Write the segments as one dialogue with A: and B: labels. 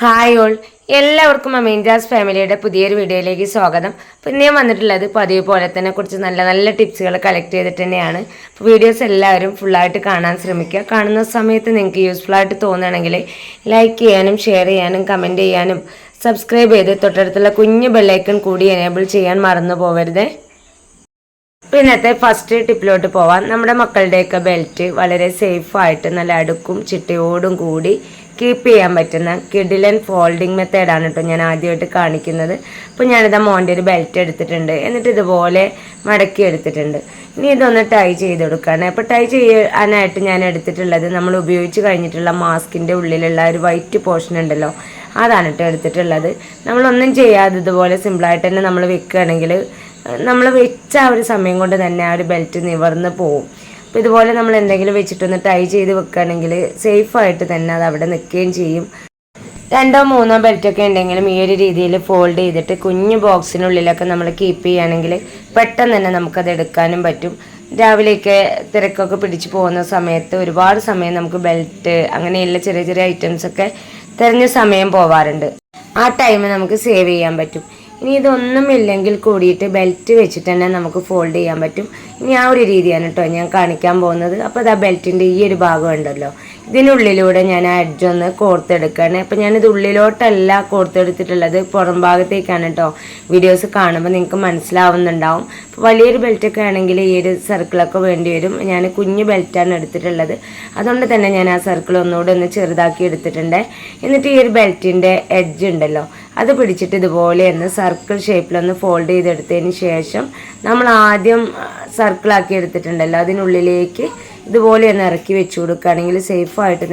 A: Hi all, എല്ലാവർക്കും അമീൻജാസ് ഫാമിലിയുടെ പുതിയൊരു വീഡിയോയിലേക്ക് സ്വാഗതം. അപ്പോൾ ഞാൻ വന്നിട്ടുള്ളത് പതിവ് പോലെ തന്നെ കുറച്ച് നല്ല നല്ല ടിപ്സുകൾ കളക്ട് ചെയ്തിട്ട് തന്നെയാണ്. അപ്പോൾ വീഡിയോസ് എല്ലാവരും ഫുള്ളായിട്ട് കാണാൻ ശ്രമിക്കുക. കാണുന്ന സമയത്ത് നിങ്ങൾക്ക് യൂസ്ഫുൾ ആയിട്ട് തോന്നുകയാണെങ്കിൽ ലൈക്ക് ചെയ്യാനും ഷെയർ ചെയ്യാനും കമൻറ്റ് ചെയ്യാനും സബ്സ്ക്രൈബ് ചെയ്ത് തൊട്ടടുത്തുള്ള കുഞ്ഞു ബെല്ലൈക്കൺ കൂടി എനേബിൾ ചെയ്യാൻ മറന്നു പോകരുത്. അപ്പോൾ ഇന്നത്തെ ഫസ്റ്റ് ടിപ്പിലോട്ട് പോവാം. നമ്മുടെ മക്കളുടെയൊക്കെ ബെൽറ്റ് വളരെ സേഫായിട്ട് നല്ല അടുക്കും ചിട്ടയോടും കൂടി കീപ്പ് ചെയ്യാൻ പറ്റുന്ന കിഡിലൻ ഫോൾഡിങ് മെത്തേഡാണ് കേട്ടോ ഞാൻ ആദ്യമായിട്ട് കാണിക്കുന്നത്. അപ്പോൾ ഞാനിതാ മോൻ്റെ ഒരു ബെൽറ്റ് എടുത്തിട്ടുണ്ട്, എന്നിട്ട് ഇതുപോലെ മടക്കി എടുത്തിട്ടുണ്ട്. ഇനി ഇതൊന്ന് ടൈ ചെയ്ത് കൊടുക്കുകയാണ്. അപ്പോൾ ടൈ ചെയ്യാനായിട്ട് ഞാൻ എടുത്തിട്ടുള്ളത് നമ്മൾ ഉപയോഗിച്ച് കഴിഞ്ഞിട്ടുള്ള മാസ്കിൻ്റെ ഉള്ളിലുള്ള ഒരു വൈറ്റ് പോർഷൻ ഉണ്ടല്ലോ, അതാണ് കേട്ടോ എടുത്തിട്ടുള്ളത്. നമ്മളൊന്നും ചെയ്യാതെ ഇതുപോലെ സിമ്പിളായിട്ട് തന്നെ നമ്മൾ വെക്കുകയാണെങ്കിൽ നമ്മൾ വെച്ച ആ ഒരു സമയം കൊണ്ട് തന്നെ ആ ഒരു ബെൽറ്റ് നിവർന്ന് പോവും. അപ്പോൾ ഇതുപോലെ നമ്മൾ എന്തെങ്കിലും വെച്ചിട്ടൊന്ന് ടൈ ചെയ്ത് വെക്കുകയാണെങ്കിൽ സേഫായിട്ട് തന്നെ അത് അവിടെ നിൽക്കുകയും ചെയ്യും. 2 or 3 ബെൽറ്റൊക്കെ ഉണ്ടെങ്കിലും ഈ ഒരു രീതിയിൽ ഫോൾഡ് ചെയ്തിട്ട് കുഞ്ഞു ബോക്സിനുള്ളിലൊക്കെ നമ്മൾ കീപ്പ് ചെയ്യുകയാണെങ്കിൽ പെട്ടെന്ന് തന്നെ നമുക്കത് എടുക്കാനും പറ്റും. രാവിലെയൊക്കെ തിരക്കൊക്കെ പിടിച്ച് പോകുന്ന സമയത്ത് ഒരുപാട് സമയം നമുക്ക് ബെൽറ്റ് അങ്ങനെയുള്ള ചെറിയ ചെറിയ ഐറ്റംസൊക്കെ തിരഞ്ഞ സമയം പോവാറുണ്ട്. ആ ടൈം നമുക്ക് സേവ് ചെയ്യാൻ പറ്റും. ഇനി ഇതൊന്നും ഇല്ലെങ്കിൽ കൂടിയിട്ട് ബെൽറ്റ് വെച്ചിട്ട് തന്നെ നമുക്ക് ഫോൾഡ് ചെയ്യാൻ പറ്റും. ഇനി ആ ഒരു രീതിയാണ് കേട്ടോ ഞാൻ കാണിക്കാൻ പോകുന്നത്. അപ്പോൾ അത് ആ ബെൽറ്റിൻ്റെ ഈ ഒരു ഭാഗം ഉണ്ടല്ലോ, ഇതിനുള്ളിലൂടെ ഞാൻ ആ എഡ്ജ് ഒന്ന് കോർത്തെടുക്കുകയാണ്. അപ്പോൾ ഞാനിത് ഉള്ളിലോട്ടല്ല കോർത്തെടുത്തിട്ടുള്ളത്, പുറം ഭാഗത്തേക്കാണ് കേട്ടോ. വീഡിയോസ് കാണുമ്പോൾ നിങ്ങൾക്ക് മനസ്സിലാവുന്നുണ്ടാവും. അപ്പോൾ വലിയൊരു ബെൽറ്റൊക്കെ ആണെങ്കിൽ ഈ ഒരു സർക്കിളൊക്കെ വേണ്ടി വരും. ഞാൻ കുഞ്ഞു ബെൽറ്റാണ് എടുത്തിട്ടുള്ളത്, അതുകൊണ്ട് തന്നെ ഞാൻ ആ സർക്കിൾ ഒന്നുകൂടെ ഒന്ന് ചെറുതാക്കി എടുത്തിട്ടുണ്ട്. എന്നിട്ട് ഈ ഒരു ബെൽറ്റിൻ്റെ എഡ്ജ് ഉണ്ടല്ലോ അത് പിടിച്ചിട്ട് ഇതുപോലെ ഒന്ന് സർക്കിൾ ഷേപ്പിലൊന്ന് ഫോൾഡ് ചെയ്തെടുത്തതിന് ശേഷം നമ്മൾ ആദ്യം സർക്കിളാക്കി എടുത്തിട്ടുണ്ടല്ലോ അതിനുള്ളിലേക്ക് ഇതുപോലെ ഒന്ന് ഇറക്കി വെച്ച് കൊടുക്കുകയാണെങ്കിൽ സേഫായിട്ട്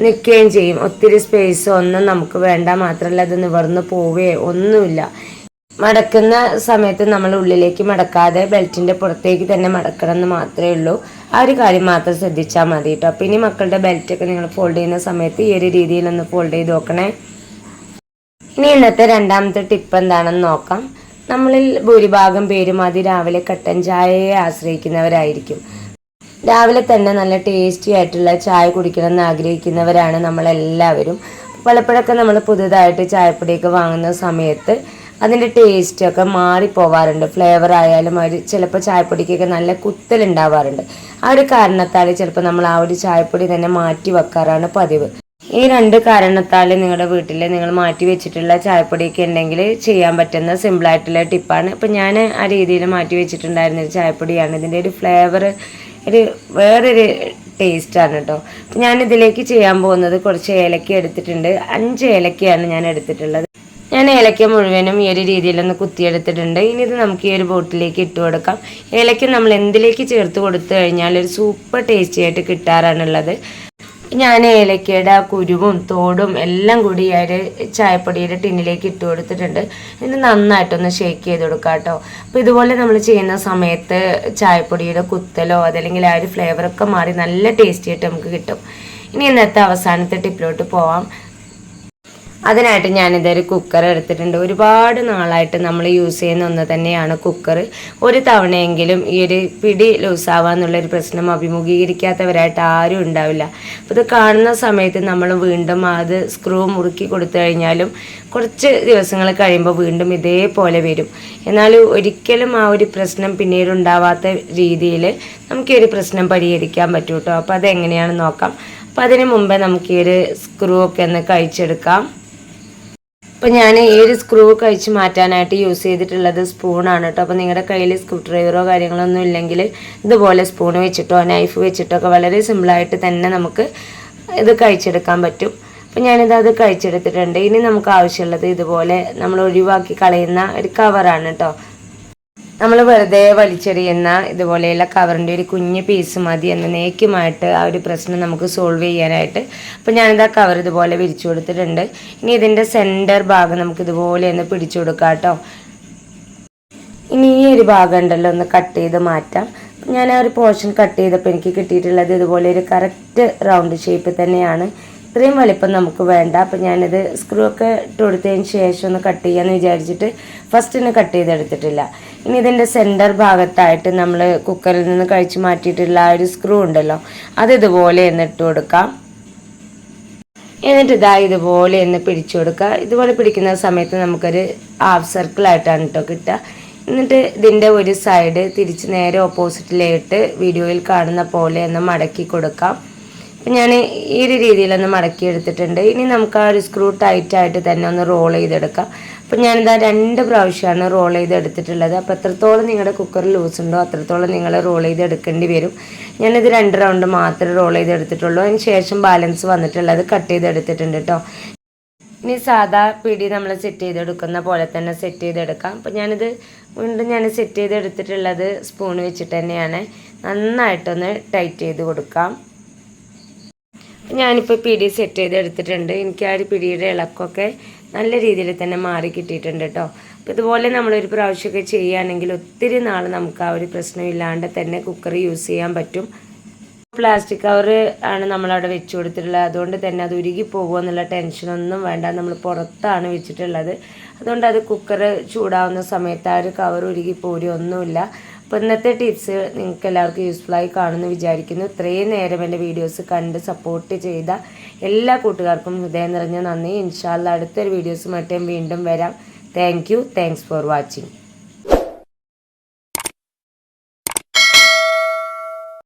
A: നിൽക്കുകയും ചെയ്യും. ഒത്തിരി സ്പേസ് ഒന്നും നമുക്ക് വേണ്ട, മാത്രമല്ല അത് നിവർന്ന് പോവുകയോ ഒന്നുമില്ല. മടക്കുന്ന സമയത്ത് നമ്മൾ ഉള്ളിലേക്ക് മടക്കാതെ ബെൽറ്റിൻ്റെ പുറത്തേക്ക് തന്നെ മടക്കണം എന്ന് മാത്രമേ ഉള്ളൂ. ആ ഒരു കാര്യം മാത്രം ശ്രദ്ധിച്ചാൽ മതി കേട്ടോ. അപ്പോൾ ഇനി മക്കളുടെ ബെൽറ്റൊക്കെ നിങ്ങൾ ഫോൾഡ് ചെയ്യുന്ന സമയത്ത് ഈ ഒരു രീതിയിലൊന്ന് ഫോൾഡ് ചെയ്ത് നോക്കണേ. ഇനി ഇന്നത്തെ രണ്ടാമത്തെ ടിപ്പ് എന്താണെന്ന് നോക്കാം. നമ്മളിൽ ഭൂരിഭാഗം പേരും രാവിലെ കട്ടൻ ചായയെ ആശ്രയിക്കുന്നവരായിരിക്കും. രാവിലെ തന്നെ നല്ല ടേസ്റ്റി ആയിട്ടുള്ള ചായ കുടിക്കണമെന്ന് ആഗ്രഹിക്കുന്നവരാണ് നമ്മളെല്ലാവരും. പലപ്പോഴൊക്കെ നമ്മൾ പുതുതായിട്ട് ചായപ്പൊടിയൊക്കെ വാങ്ങുന്ന സമയത്ത് അതിൻ്റെ ടേസ്റ്റൊക്കെ മാറിപ്പോവാറുണ്ട്. ഫ്ലേവർ ആയാലും അവർ ചിലപ്പോൾ ചായപ്പൊടിക്കൊക്കെ നല്ല കുത്തലുണ്ടാവാറുണ്ട്. ആ ഒരു കാരണത്താൽ ചിലപ്പോൾ നമ്മൾ ആ ഒരു ചായപ്പൊടി തന്നെ മാറ്റി വെക്കാറാണ് പതിവ്. ഈ 2 കാരണത്താൽ നിങ്ങളുടെ വീട്ടിൽ നിങ്ങൾ മാറ്റി വെച്ചിട്ടുള്ള ചായപ്പൊടിയൊക്കെ ഉണ്ടെങ്കിൽ ചെയ്യാൻ പറ്റുന്ന സിമ്പിളായിട്ടുള്ള ടിപ്പാണ്. ഇപ്പം ഞാൻ ആ രീതിയിൽ മാറ്റി വെച്ചിട്ടുണ്ടായിരുന്നൊരു ചായപ്പൊടിയാണ്. ഇതിൻ്റെ ഒരു ഫ്ലേവർ വേറൊരു ടേസ്റ്റാണ് കേട്ടോ. അപ്പം ഞാനിതിലേക്ക് ചെയ്യാൻ പോകുന്നത് കുറച്ച് ഏലക്ക എടുത്തിട്ടുണ്ട്. 5 ഏലക്കയാണ് ഞാൻ എടുത്തിട്ടുള്ളത്. ഞാൻ ഏലക്ക മുഴുവനും ഈ ഒരു രീതിയിലൊന്ന് കുത്തിയെടുത്തിട്ടുണ്ട്. ഇനി ഇത് നമുക്ക് ഈ ഒരു ബോട്ടിലേക്ക് ഇട്ട് കൊടുക്കാം. ഏലക്ക നമ്മൾ എന്തിലേക്ക് ചേർത്ത് കൊടുത്തു കഴിഞ്ഞാൽ ഒരു സൂപ്പർ ടേസ്റ്റി ആയിട്ട് കിട്ടാറാണുള്ളത്. ഞാൻ ഏലക്കയുടെ ആ കുരുവും തോടും എല്ലാം കൂടി ആ ഒരു ചായപ്പൊടിയുടെ ടിന്നിലേക്ക് ഇട്ട് കൊടുത്തിട്ടുണ്ട്. ഇത് നന്നായിട്ടൊന്ന് ഷേക്ക് ചെയ്ത് കൊടുക്കാം കേട്ടോ. അപ്പോൾ ഇതുപോലെ നമ്മൾ ചെയ്യുന്ന സമയത്ത് ചായപ്പൊടിയുടെ കുത്തലോ അതല്ലെങ്കിൽ ആ ഒരു ഫ്ലേവറൊക്കെ മാറി നല്ല ടേസ്റ്റി ആയിട്ട് നമുക്ക് കിട്ടും. ഇനി ഇന്നത്തെ അവസാനത്തെ ടിപ്പിലോട്ട് പോവാം. അതിനായിട്ട് ഞാനിതൊരു കുക്കർ എടുത്തിട്ടുണ്ട്. ഒരുപാട് നാളായിട്ട് നമ്മൾ യൂസ് ചെയ്യുന്ന ഒന്ന് തന്നെയാണ് കുക്കർ. ഒരു തവണയെങ്കിലും ഈ ഒരു പിടി ലൂസാവാന്നുള്ളൊരു പ്രശ്നം അഭിമുഖീകരിക്കാത്തവരായിട്ട് ആരും ഉണ്ടാവില്ല. അപ്പോൾ ഇത് കാണുന്ന സമയത്ത് നമ്മൾ വീണ്ടും അത് സ്ക്രൂ മുറുക്കി കൊടുത്തു കഴിഞ്ഞാലും കുറച്ച് ദിവസങ്ങൾ കഴിയുമ്പോൾ വീണ്ടും ഇതേപോലെ വരും. എന്നാൽ ഒരിക്കലും ആ ഒരു പ്രശ്നം പിന്നീട് ഉണ്ടാവാത്ത രീതിയിൽ നമുക്ക് ഈ ഒരു പ്രശ്നം പരിഹരിക്കാൻ പറ്റും കേട്ടോ. അപ്പോൾ അതെങ്ങനെയാണെന്ന് നോക്കാം. അപ്പോൾ അതിന് മുമ്പേ നമുക്ക് ഈ ഒരു സ്ക്രൂ ഒക്കെ ഒന്ന് കഴിച്ചെടുക്കാം. അപ്പോൾ ഞാൻ ഈ ഒരു സ്ക്രൂ കഴിച്ച് മാറ്റാനായിട്ട് യൂസ് ചെയ്തിട്ടുള്ളത് സ്പൂണാണ് കേട്ടോ. അപ്പോൾ നിങ്ങളുടെ കയ്യിൽ സ്ക്രൂ ഡ്രൈവറോ കാര്യങ്ങളൊന്നും ഇല്ലെങ്കിൽ ഇതുപോലെ സ്പൂൺ വെച്ചിട്ടോ നൈഫ് വെച്ചിട്ടോ ഒക്കെ വളരെ സിമ്പിളായിട്ട് തന്നെ നമുക്ക് ഇത് കഴിച്ചെടുക്കാൻ പറ്റും. അപ്പോൾ ഞാനിത് കഴിച്ചെടുത്തിട്ടുണ്ട്. ഇനി നമുക്ക് ആവശ്യമുള്ളത് ഇതുപോലെ നമ്മൾ ഒഴിവാക്കി കളയുന്ന ഒരു കവറാണ് കേട്ടോ. നമ്മൾ വെറുതെ വലിച്ചെറിയുന്ന ഇതുപോലെയുള്ള കവറിൻ്റെ ഒരു കുഞ്ഞ് പീസ് മതി എന്നേക്കുമായിട്ട് ആ ഒരു പ്രശ്നം നമുക്ക് സോൾവ് ചെയ്യാനായിട്ട്. അപ്പോൾ ഞാനിതാ കവർ ഇതുപോലെ വിരിച്ചു കൊടുത്തിട്ടുണ്ട്. ഇനി ഇതിൻ്റെ സെൻറ്റർ ഭാഗം നമുക്ക് ഇതുപോലെ ഒന്ന് പിടിച്ചു കൊടുക്കാം കേട്ടോ. ഇനി ഈ ഒരു ഭാഗം ഉണ്ടല്ലോ ഒന്ന് കട്ട് ചെയ്ത് മാറ്റാം. ഞാൻ ആ ഒരു പോർഷൻ കട്ട് ചെയ്തപ്പോൾ എനിക്ക് കിട്ടിയിട്ടുള്ളത് ഇതുപോലെ ഒരു കറക്റ്റ് റൗണ്ട് ഷേപ്പ് തന്നെയാണ്. ഇത്രയും വലിപ്പം നമുക്ക് വേണ്ട. അപ്പോൾ ഞാനിത് സ്ക്രൂ ഒക്കെ ഇട്ട് കൊടുത്തതിന് ശേഷം ഒന്ന് കട്ട് ചെയ്യാമെന്ന് വിചാരിച്ചിട്ട് ഫസ്റ്റിന് കട്ട് ചെയ്തെടുത്തിട്ടില്ല. ഇനി ഇതിൻ്റെ സെൻറ്റർ ഭാഗത്തായിട്ട് നമ്മൾ കുക്കറിൽ നിന്ന് കഴിച്ച് മാറ്റിയിട്ടുള്ള ആ ഒരു സ്ക്രൂ ഉണ്ടല്ലോ, അത് ഇതുപോലെ ഒന്ന് ഇട്ട് കൊടുക്കാം. എന്നിട്ട് ഇതുപോലെ ഒന്ന് പിടിച്ചു കൊടുക്കുക. ഇതുപോലെ പിടിക്കുന്ന സമയത്ത് നമുക്കൊരു ഹാഫ് സർക്കിളായിട്ടാണ് കേട്ടോ കിട്ടുക. എന്നിട്ട് ഇതിൻ്റെ ഒരു സൈഡ് തിരിച്ച് നേരെ ഓപ്പോസിറ്റിലായിട്ട് വീഡിയോയിൽ കാണുന്ന പോലെ ഒന്ന് മടക്കി കൊടുക്കാം. അപ്പം ഞാൻ ഈ ഒരു രീതിയിലൊന്ന് മടക്കി എടുത്തിട്ടുണ്ട്. ഇനി നമുക്ക് ആ ഒരു സ്ക്രൂ ടൈറ്റായിട്ട് തന്നെ ഒന്ന് റോൾ ചെയ്തെടുക്കാം. അപ്പം ഞാനിതാ 2 പ്രാവശ്യമാണ് റോൾ ചെയ്തെടുത്തിട്ടുള്ളത്. അപ്പോൾ എത്രത്തോളം നിങ്ങളുടെ കുക്കർ ലൂസ് ഉണ്ടോ അത്രത്തോളം നിങ്ങൾ റോൾ ചെയ്തെടുക്കേണ്ടി വരും. ഞാനിത് 2 റൗണ്ട് മാത്രമേ റോൾ ചെയ്തെടുത്തിട്ടുള്ളൂ. അതിന് ശേഷം ബാലൻസ് വന്നിട്ടുള്ളത് കട്ട് ചെയ്തെടുത്തിട്ടുണ്ട് കേട്ടോ. ഇനി സാധാ പിടി നമ്മൾ സെറ്റ് ചെയ്തെടുക്കുന്ന പോലെ തന്നെ സെറ്റ് ചെയ്തെടുക്കാം. അപ്പോൾ ഞാനിത് വീണ്ടും സെറ്റ് ചെയ്തെടുത്തിട്ടുള്ളത് സ്പൂൺ വെച്ചിട്ട് തന്നെയാണ്. നന്നായിട്ടൊന്ന് ടൈറ്റ് ചെയ്ത് കൊടുക്കാം. ഞാനിപ്പോൾ പിടി സെറ്റ് ചെയ്തെടുത്തിട്ടുണ്ട്. എനിക്ക് ആ ഒരു പിടിയുടെ ഇളക്കമൊക്കെ നല്ല രീതിയിൽ തന്നെ മാറി കിട്ടിയിട്ടുണ്ട് കേട്ടോ. അപ്പോൾ ഇതുപോലെ നമ്മളൊരു പ്രാവശ്യമൊക്കെ ചെയ്യുകയാണെങ്കിൽ ഒത്തിരി നാൾ നമുക്ക് ആ ഒരു പ്രശ്നമില്ലാണ്ട് തന്നെ കുക്കർ യൂസ് ചെയ്യാൻ പറ്റും. പ്ലാസ്റ്റിക് കവർ ആണ് നമ്മളവിടെ വെച്ച് കൊടുത്തിട്ടുള്ളത്. അതുകൊണ്ട് തന്നെ അത് ഉരുകി പോകുമോ എന്നുള്ള ടെൻഷനൊന്നും വേണ്ട. നമ്മൾ പുറത്താണ് വെച്ചിട്ടുള്ളത്. അതുകൊണ്ട് അത് കുക്കർ ചൂടാവുന്ന സമയത്ത് ആ ഒരു കവർ ഉരുകി പോരുമൊന്നുമില്ല. അപ്പോൾ ഇന്നത്തെ ടിപ്സ് നിങ്ങൾക്ക് എല്ലാവർക്കും യൂസ്ഫുള്ളായി കാണുമെന്ന് വിചാരിക്കുന്നു. ഇത്രയും നേരം എൻ്റെ വീഡിയോസ് കണ്ട് സപ്പോർട്ട് ചെയ്ത എല്ലാ കൂട്ടുകാർക്കും ഹൃദയം നിറഞ്ഞ നന്ദി. ഇൻഷാ അല്ലാഹ് അടുത്തൊരു വീഡിയോസുമായിട്ട് വീണ്ടും വരാം. Thanks for watching.